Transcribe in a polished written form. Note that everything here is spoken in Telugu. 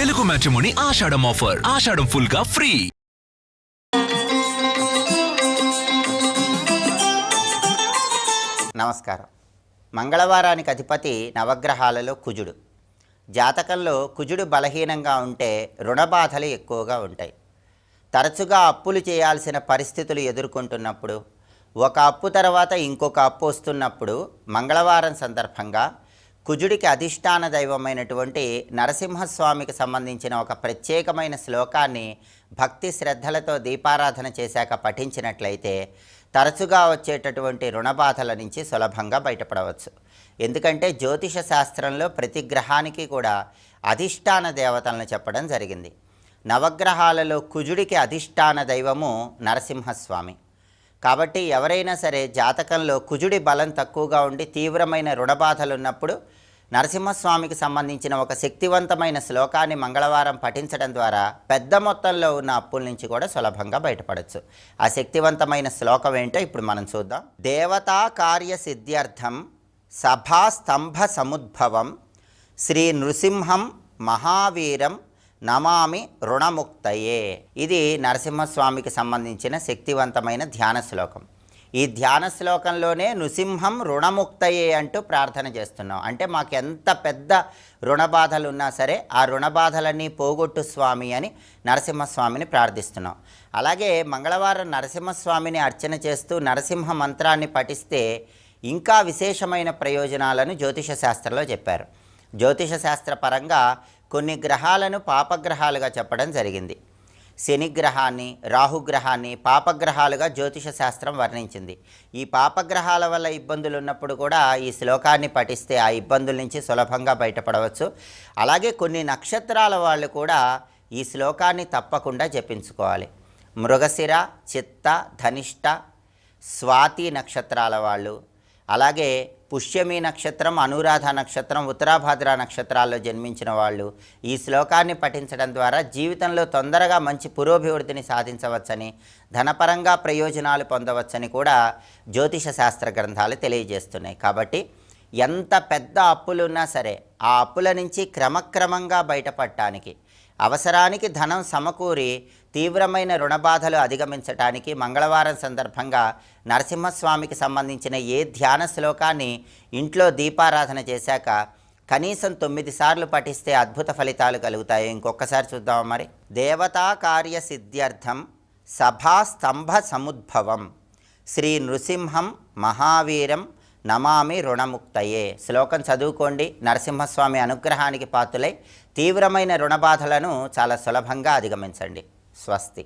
తెలుగు మ్యాట్రిమోనీ ఆషాఢం ఆఫర్. ఆషాఢం ఫుల్ గా ఫ్రీ. నమస్కారం. మంగళవారానికి అధిపతి నవగ్రహాలలో కుజుడు. జాతకంలో కుజుడు బలహీనంగా ఉంటే రుణబాధలు ఎక్కువగా ఉంటాయి. తరచుగా అప్పులు చేయాల్సిన పరిస్థితులు ఎదుర్కొంటున్నప్పుడు, ఒక అప్పు తర్వాత ఇంకొక అప్పు వస్తున్నప్పుడు మంగళవారం సందర్భంగా కుజుడికి అధిష్టాన దైవమైనటువంటి నరసింహస్వామికి సంబంధించిన ఒక ప్రత్యేకమైన శ్లోకాన్ని భక్తి శ్రద్ధలతో దీపారాధన చేశాక పఠించినట్లయితే తరచుగా వచ్చేటటువంటి రుణబాధల నుంచి సులభంగా బయటపడవచ్చు. ఎందుకంటే జ్యోతిష శాస్త్రంలో ప్రతి గ్రహానికి కూడా అధిష్టాన దేవతలను చెప్పడం జరిగింది. నవగ్రహాలలో కుజుడికి అధిష్టాన దైవము నరసింహస్వామి. కాబట్టి ఎవరైనా సరే జాతకంలో కుజుడి బలం తక్కువగా ఉండి తీవ్రమైన రుణబాధలు ఉన్నప్పుడు నరసింహస్వామికి సంబంధించిన ఒక శక్తివంతమైన శ్లోకాన్ని మంగళవారం పఠించడం ద్వారా పెద్ద మొత్తంలో ఉన్న అప్పుల నుంచి కూడా సులభంగా బయటపడవచ్చు. ఆ శక్తివంతమైన శ్లోకం ఏంటో ఇప్పుడు మనం చూద్దాం. దేవతా కార్య సిద్ధ్యర్థం సభాస్తంభ సముద్భవం శ్రీ నృసింహం మహావీరం నమామి రుణముక్తయే. ఇది నరసింహస్వామికి సంబంధించిన శక్తివంతమైన ధ్యాన శ్లోకం. ఈ ధ్యాన శ్లోకంలోనే నృసింహం రుణముక్తయే అంటూ ప్రార్థన చేస్తున్నాం. అంటే మాకు ఎంత పెద్ద రుణబాధలు ఉన్నా సరే ఆ రుణబాధలన్నీ పోగొట్టు స్వామి అని నరసింహస్వామిని ప్రార్థిస్తున్నాం. అలాగే మంగళవారం నరసింహస్వామిని అర్చన చేస్తూ నరసింహ మంత్రాన్ని పఠిస్తే ఇంకా విశేషమైన ప్రయోజనాలను జ్యోతిష శాస్త్రంలో చెప్పారు. జ్యోతిష శాస్త్ర పరంగా కొన్ని గ్రహాలను పాపగ్రహాలుగా చెప్పడం జరిగింది. శనిగ్రహాన్ని, రాహుగ్రహాన్ని పాపగ్రహాలుగా జ్యోతిష శాస్త్రం వర్ణించింది. ఈ పాపగ్రహాల వల్ల ఇబ్బందులు ఉన్నప్పుడు కూడా ఈ శ్లోకాన్ని పఠిస్తే ఆ ఇబ్బందుల నుంచి సులభంగా బయటపడవచ్చు. అలాగే కొన్ని నక్షత్రాల వాళ్ళు కూడా ఈ శ్లోకాన్ని తప్పకుండా జపించుకోవాలి. మృగశిర, చిత్త, ధనిష్ట, స్వాతి నక్షత్రాల వాళ్ళు, అలాగే పుష్యమి నక్షత్రం, అనురాధ నక్షత్రం, ఉత్తరాభాద్ర నక్షత్రాల్లో జన్మించిన వాళ్ళు ఈ శ్లోకాన్ని పఠించడం ద్వారా జీవితంలో తొందరగా మంచి పురోభివృద్ధిని సాధించవచ్చని, ధనపరంగా ప్రయోజనాలు పొందవచ్చని కూడా జ్యోతిష శాస్త్ర గ్రంథాలు తెలియజేస్తున్నాయి. కాబట్టి ఎంత పెద్ద అప్పులున్నా సరే ఆ అప్పుల నుంచి క్రమక్రమంగా బయటపడటానికి, అవసరానికి ధనం సమకూరి తీవ్రమైన రుణబాధలు అధిగమించటానికి మంగళవారం సందర్భంగా నరసింహస్వామికి సంబంధించిన ఏ ధ్యాన శ్లోకాన్ని ఇంట్లో దీపారాధన చేశాక కనీసం 9 సార్లు పఠిస్తే అద్భుత ఫలితాలు కలుగుతాయి. ఇంకొకసారి చూద్దాం మరి. దేవతా కార్య సిద్ధ్యర్థం సభాస్తంభ సముద్భవం శ్రీ నృసింహం మహావీరం నమామి రుణముక్తయే. శ్లోకం చదువుకోండి. నరసింహస్వామి అనుగ్రహానికి పాత్రులై తీవ్రమైన రుణబాధలను చాలా సులభంగా అధిగమించండి. స్వస్తి.